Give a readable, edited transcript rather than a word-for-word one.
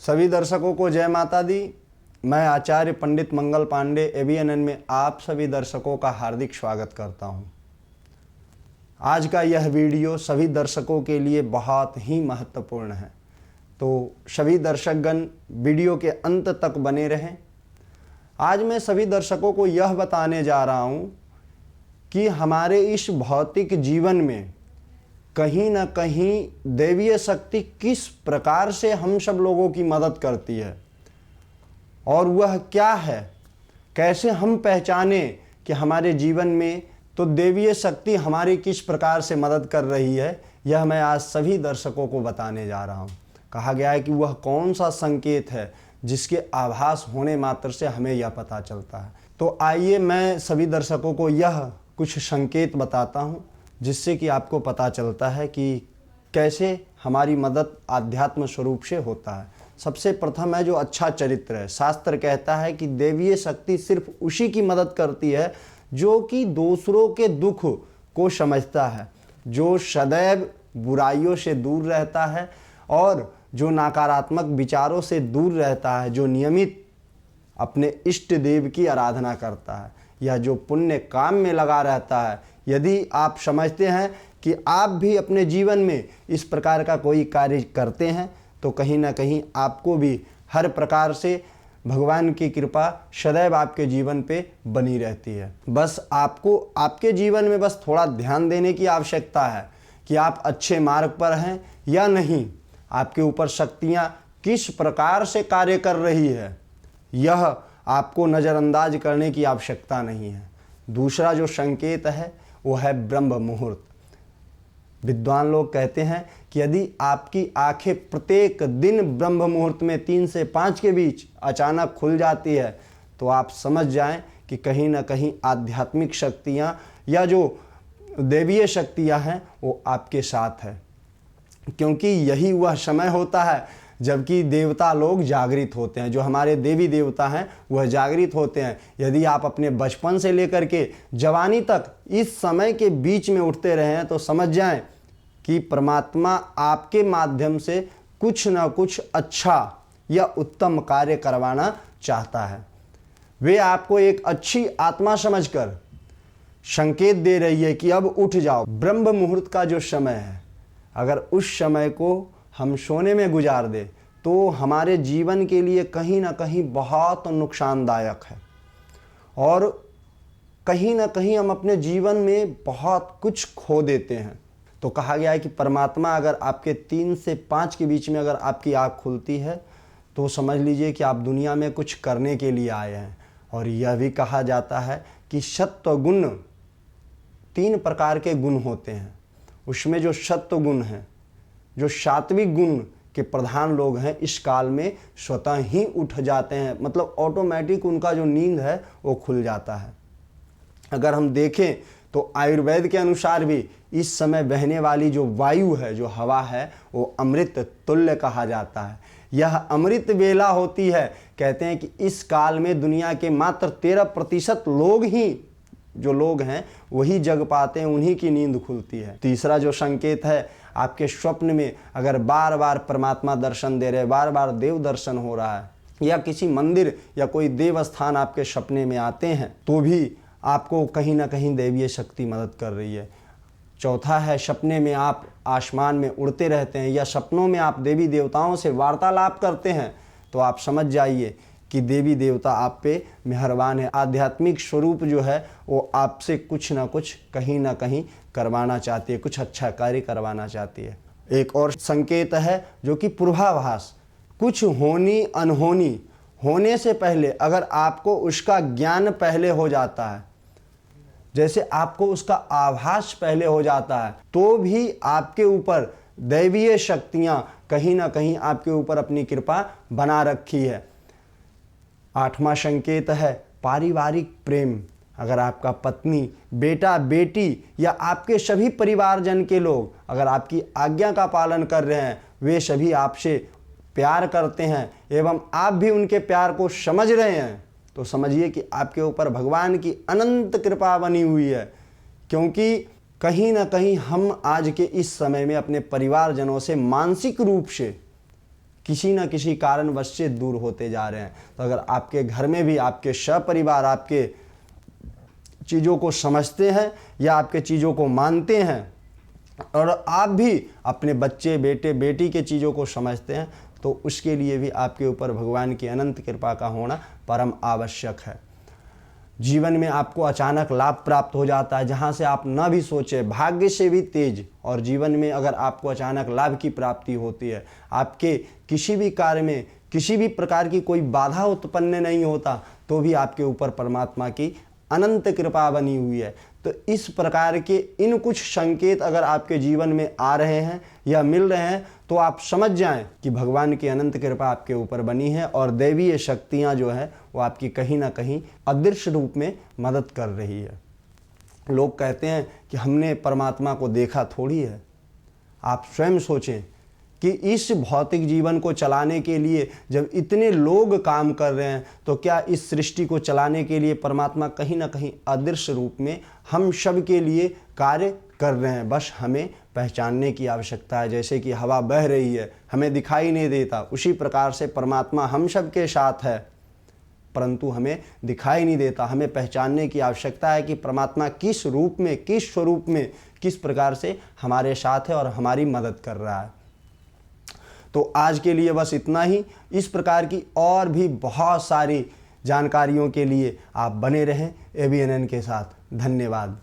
सभी दर्शकों को जय माता दी। मैं आचार्य पंडित मंगल पांडे ABNN में आप सभी दर्शकों का हार्दिक स्वागत करता हूं। आज का यह वीडियो सभी दर्शकों के लिए बहुत ही महत्वपूर्ण है, तो सभी दर्शकगण वीडियो के अंत तक बने रहें। आज मैं सभी दर्शकों को यह बताने जा रहा हूं कि हमारे इस भौतिक जीवन में कहीं ना कहीं दैवीय शक्ति किस प्रकार से हम सब लोगों की मदद करती है और वह क्या है, कैसे हम पहचाने कि हमारे जीवन में तो दैवीय शक्ति हमारी किस प्रकार से मदद कर रही है। यह मैं आज सभी दर्शकों को बताने जा रहा हूँ। कहा गया है कि वह कौन सा संकेत है जिसके आभास होने मात्र से हमें यह पता चलता है। तो आइए मैं सभी दर्शकों को यह कुछ संकेत बताता हूँ जिससे कि आपको पता चलता है कि कैसे हमारी मदद आध्यात्म स्वरूप से होता है। सबसे प्रथम है जो अच्छा चरित्र है। शास्त्र कहता है कि दैवीय शक्ति सिर्फ उसी की मदद करती है जो कि दूसरों के दुख को समझता है, जो सदैव बुराइयों से दूर रहता है और जो नकारात्मक विचारों से दूर रहता है, जो नियमित अपने इष्ट देव की आराधना करता है या जो पुण्य काम में लगा रहता है। यदि आप समझते हैं कि आप भी अपने जीवन में इस प्रकार का कोई कार्य करते हैं तो कहीं ना कहीं आपको भी हर प्रकार से भगवान की कृपा सदैव आपके जीवन पे बनी रहती है। बस आपको आपके जीवन में बस थोड़ा ध्यान देने की आवश्यकता है कि आप अच्छे मार्ग पर हैं या नहीं, आपके ऊपर शक्तियाँ किस प्रकार से कार्य कर रही है, यह आपको नज़रअंदाज करने की आवश्यकता नहीं है। दूसरा जो संकेत है वो है ब्रह्म मुहूर्त। विद्वान लोग कहते हैं कि यदि आपकी आंखें प्रत्येक दिन ब्रह्म मुहूर्त में 3 से 5 के बीच अचानक खुल जाती है तो आप समझ जाएं कि कहीं ना कहीं आध्यात्मिक शक्तियां या जो दैवीय शक्तियां हैं वो आपके साथ है, क्योंकि यही वह समय होता है जबकि देवता लोग जागृत होते हैं। जो हमारे देवी देवता हैं वह जागृत होते हैं। यदि आप अपने बचपन से लेकर के जवानी तक इस समय के बीच में उठते रहे हैं तो समझ जाएं कि परमात्मा आपके माध्यम से कुछ ना कुछ अच्छा या उत्तम कार्य करवाना चाहता है। वे आपको एक अच्छी आत्मा समझकर संकेत दे रही है कि अब उठ जाओ। ब्रह्म मुहूर्त का जो समय है, अगर उस समय को हम सोने में गुजार दे तो हमारे जीवन के लिए कहीं ना कहीं बहुत नुकसानदायक है और कहीं ना कहीं हम अपने जीवन में बहुत कुछ खो देते हैं। तो कहा गया है कि परमात्मा अगर आपके 3 से 5 के बीच में अगर आपकी आँख खुलती है तो समझ लीजिए कि आप दुनिया में कुछ करने के लिए आए हैं। और यह भी कहा जाता है कि सत्व गुण 3 प्रकार के गुण होते हैं। उसमें जो सत्व गुण है, जो सात्विक गुण के प्रधान लोग हैं, इस काल में स्वतः ही उठ जाते हैं, मतलब ऑटोमेटिक उनका जो नींद है वो खुल जाता है। अगर हम देखें तो आयुर्वेद के अनुसार भी इस समय बहने वाली जो वायु है, जो हवा है, वो अमृत तुल्य कहा जाता है। यह अमृत बेला होती है। कहते हैं कि इस काल में दुनिया के मात्र 13% लोग ही जो लोग हैं वही जग पाते हैं, उन्हीं की नींद खुलती है। तीसरा जो संकेत है, आपके स्वप्न में अगर बार बार परमात्मा दर्शन दे रहे, बार बार देव दर्शन हो रहा है या किसी मंदिर या कोई देव स्थान आपके सपने में आते हैं तो भी आपको कहीं ना कहीं दैवीय शक्ति मदद कर रही है। चौथा है, सपने में आप आसमान में उड़ते रहते हैं या सपनों में आप देवी देवताओं से वार्तालाप करते हैं तो आप समझ जाइए कि देवी देवता आप पे मेहरबान है। आध्यात्मिक स्वरूप जो है वो आपसे कुछ ना कुछ कहीं ना कहीं करवाना चाहती है, कुछ अच्छा कार्य करवाना चाहती है। एक और संकेत है जो कि पूर्वाभास। कुछ होनी अनहोनी होने से पहले अगर आपको उसका ज्ञान पहले हो जाता है, जैसे आपको उसका आभास पहले हो जाता है, तो भी आपके ऊपर दैवीय शक्तियाँ कहीं ना कहीं आपके ऊपर अपनी कृपा बना रखी है। 8वां संकेत है पारिवारिक प्रेम। अगर आपका पत्नी, बेटा, बेटी या आपके सभी परिवारजन के लोग अगर आपकी आज्ञा का पालन कर रहे हैं, वे सभी आपसे प्यार करते हैं एवं आप भी उनके प्यार को समझ रहे हैं, तो समझिए कि आपके ऊपर भगवान की अनंत कृपा बनी हुई है। क्योंकि कहीं ना कहीं हम आज के इस समय में अपने परिवारजनों से मानसिक रूप से किसी न किसी कारणवश से दूर होते जा रहे हैं। तो अगर आपके घर में भी आपके सहपरिवार आपके चीज़ों को समझते हैं या आपके चीज़ों को मानते हैं और आप भी अपने बच्चे बेटे बेटी के चीज़ों को समझते हैं, तो उसके लिए भी आपके ऊपर भगवान की अनंत कृपा का होना परम आवश्यक है। जीवन में आपको अचानक लाभ प्राप्त हो जाता है जहाँ से आप न भी सोचे, भाग्य से भी तेज। और जीवन में अगर आपको अचानक लाभ की प्राप्ति होती है, आपके किसी भी कार्य में किसी भी प्रकार की कोई बाधा उत्पन्न नहीं होता, तो भी आपके ऊपर परमात्मा की अनंत कृपा बनी हुई है। तो इस प्रकार के इन कुछ संकेत अगर आपके जीवन में आ रहे हैं या मिल रहे हैं, तो आप समझ जाएं कि भगवान की अनंत कृपा आपके ऊपर बनी है और दैवीय शक्तियां जो है वो आपकी कहीं ना कहीं अदृश्य रूप में मदद कर रही है। लोग कहते हैं कि हमने परमात्मा को देखा थोड़ी है। आप स्वयं सोचें कि इस भौतिक जीवन को चलाने के लिए जब इतने लोग काम कर रहे हैं, तो क्या इस सृष्टि को चलाने के लिए परमात्मा कहीं ना कहीं अदृश्य रूप में हम सब के लिए कार्य कर रहे हैं। बस हमें पहचानने की आवश्यकता है। जैसे कि हवा बह रही है, हमें दिखाई नहीं देता, उसी प्रकार से परमात्मा हम सब के साथ है, परंतु हमें दिखाई नहीं देता। हमें पहचानने की आवश्यकता है कि परमात्मा किस रूप में, किस स्वरूप में, किस प्रकार से हमारे साथ है और हमारी मदद कर रहा है। तो आज के लिए बस इतना ही। इस प्रकार की और भी बहुत सारी जानकारियों के लिए आप बने रहें ABNN के साथ। धन्यवाद।